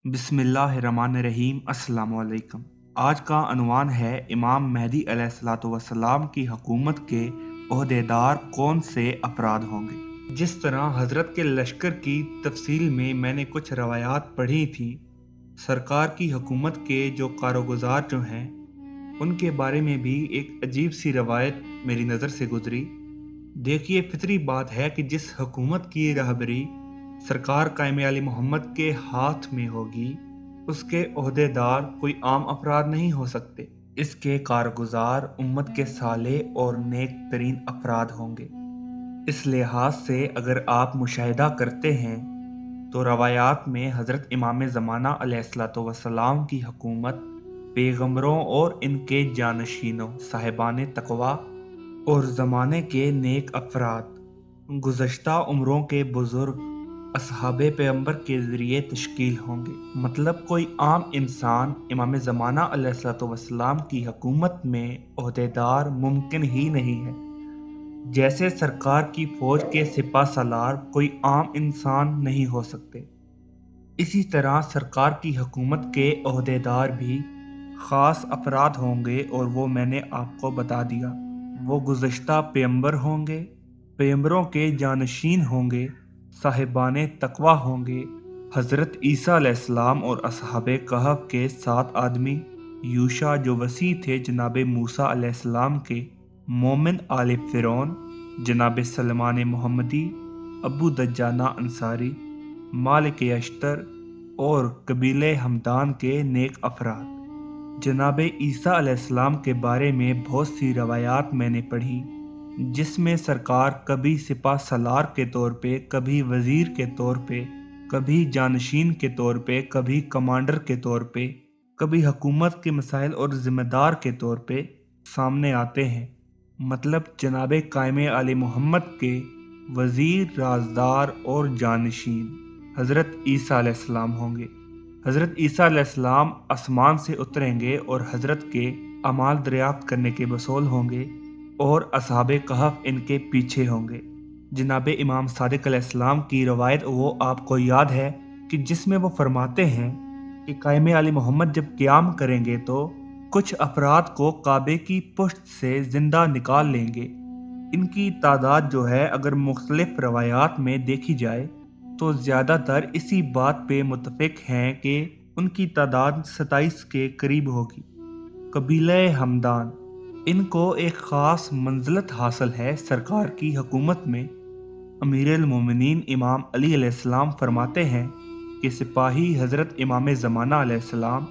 बिस्मिल्लाहिर्रहमानिर्रहीम। अस्सलामु अलैकुम। आज का अनवान है इमाम मेहदी अलैहिस्सलाम की हुकूमत के ओहदेदार कौन से अफराद होंगे। जिस तरह हज़रत के लश्कर की तफसील में मैंने कुछ रवायात पढ़ी थी, सरकार की हुकूमत के जो कारोगुजार जो हैं उनके बारे में भी एक अजीब सी रवायत मेरी नज़र से गुजरी। देखिए, फितरी बात है कि जिस हुकूमत की रहबरी सरकार कायम आली मोहम्मद के हाथ में होगी, उसके ओहदेदार कोई आम अफराद नहीं हो सकते। इसके कारगुजार उम्मत के साले और नेक तरीन अफराद होंगे। इस लिहाज से अगर आप मुशाहिदा करते हैं तो रवायात में हज़रत इमाम ज़माना अलैहिस्सलाम की हुकूमत पैगंबरों और इनके जानशीनों साहिबान तकवा और ज़माने के नेक अफराद, गुज़श्ता उम्रों के बुज़ुर्ग असहाबे पैगंबर के ज़रिए तश्कील होंगे। मतलब कोई आम इंसान इमाम ज़माना अलैहिस्सलाम की हुकूमत में ओहदेदार मुमकिन ही नहीं है। जैसे सरकार की फौज के सिपा सालार कोई आम इंसान नहीं हो सकते, इसी तरह सरकार की हुकूमत के ओहदेदार भी ख़ास अफराद होंगे और वो मैंने आपको बता दिया। वो गुज़श्ता पैगंबर होंगे, पैगंबरों के जानशीन होंगे, साहिबाने तकवा होंगे। हज़रत ईसा अलैहिस्सलाम और असहाबे कहफ के 7 आदमी, यूशा जो वसी थे जनाब मूसा अलैहिस्सलाम के, मोमिन आले फ़िरौन जनाब सलमान मोहम्मदी, अबू दज्जाना अंसारी, मालिक अश्तर और कबीले हमदान के नेक अफराद। जनाब ईसा अलैहिस्सलाम के बारे में बहुत सी रवायात मैंने पढ़ी, जिसमें सरकार कभी सिपा सलार के तौर पे, कभी वज़ीर के तौर पे, कभी जानशीन के तौर पे, कभी कमांडर के तौर पे, कभी हुकूमत के मसाइल और ज़िम्मेदार के तौर पे सामने आते हैं। मतलब जनाब कायम आले मोहम्मद के वज़ीर, राजदार और जानशीन हज़रत ईसा अलैहिस्सलाम होंगे। हज़रत ईसा अलैहिस्सलाम आसमान से उतरेंगे और हज़रत के अमाल दरियाफ्त करने के बसौल होंगे और असहाबे कहफ इनके पीछे होंगे। जनाब इमाम सादिक अलैहिस्सलाम की रवायत वो आपको याद है कि जिसमें वो फरमाते हैं कि कायम आली मोहम्मद जब क़याम करेंगे तो कुछ अफराद को काबे की पुश्त से ज़िंदा निकाल लेंगे। इनकी तादाद जो है अगर मुख्तलिफ रवायात में देखी जाए तो ज़्यादातर इसी बात पे मुत्तफ़िक हैं कि उनकी तादाद 27 के करीब होगी। कबीले हमदान, इनको एक ख़ास मंज़िलत हासिल है सरकार की हुकूमत में। अमीरुल मोमिनीन इमाम अली अलैहिस्सलाम फरमाते हैं कि सिपाही हज़रत इमाम ज़माना अलैहिस्सलाम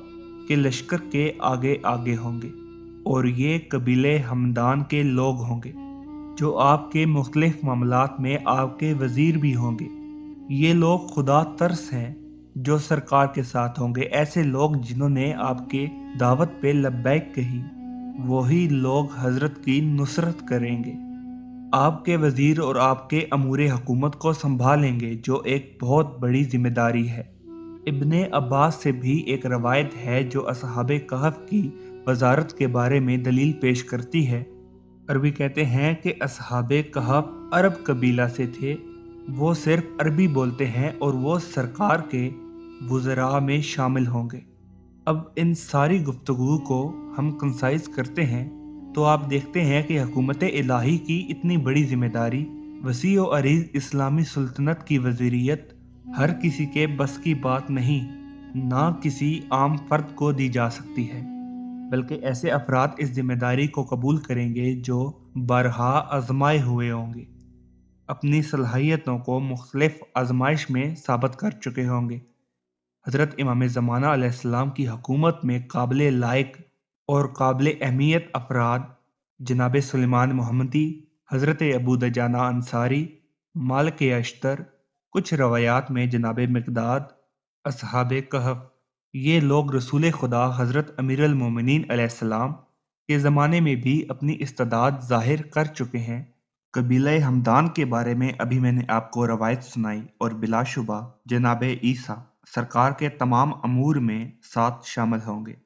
के लश्कर के आगे आगे होंगे और ये कबीले हमदान के लोग होंगे जो आपके मुख्तलिफ मामलात में आपके वज़ीर भी होंगे। ये लोग खुदा तरस हैं जो सरकार के साथ होंगे। ऐसे लोग जिन्होंने आपके दावत पे लब्बैक कही, वही लोग हज़रत की नुसरत करेंगे, आपके वज़ीर और आपके अमूरे हुकूमत को संभालेंगे, जो एक बहुत बड़ी जिम्मेदारी है। इब्ने अब्बास से भी एक रवायत है जो असहाबे कहफ की वज़ारत के बारे में दलील पेश करती है। अरबी कहते हैं कि असहाबे कहफ अरब कबीला से थे, वो सिर्फ अरबी बोलते हैं और वो सरकार के वुज़रा में शामिल होंगे। अब इन सारी गुफ्तगू को हम कंसाइज करते हैं तो आप देखते हैं कि हुकूमत इलाही की इतनी बड़ी जिम्मेदारी, वसी व अरीज़ इस्लामी सुल्तनत की वज़ीरियत हर किसी के बस की बात नहीं, ना किसी आम फर्द को दी जा सकती है, बल्कि ऐसे अफराद इस जिम्मेदारी को कबूल करेंगे जो बरहा आजमाए हुए होंगे, अपनी सलाहियतों को मुख्तलिफ आजमाइश में साबित कर चुके होंगे। हज़रत इमाम ज़माना अलैहिस्सलाम की हुकूमत में काबिल लायक और काबिल अहमियत अफराद जनाब सुलेमान मोहम्मदी, हज़रत अबू दजाना अंसारी, मालिक अश्तर, कुछ रवायात में जनाब मिक़दाद, असहाबे कहफ, ये लोग रसूल खुदा हज़रत अमीरुल मोमिनीन अलैहिस्सलाम के ज़माने में भी अपनी इस्तिदाद ज़ाहिर कर चुके हैं। कबीला हमदान के बारे में अभी मैंने आपको रवायत सुनाई और बिलाशुबा जनाब ईसा सरकार के तमाम अमूर में साथ शामिल होंगे।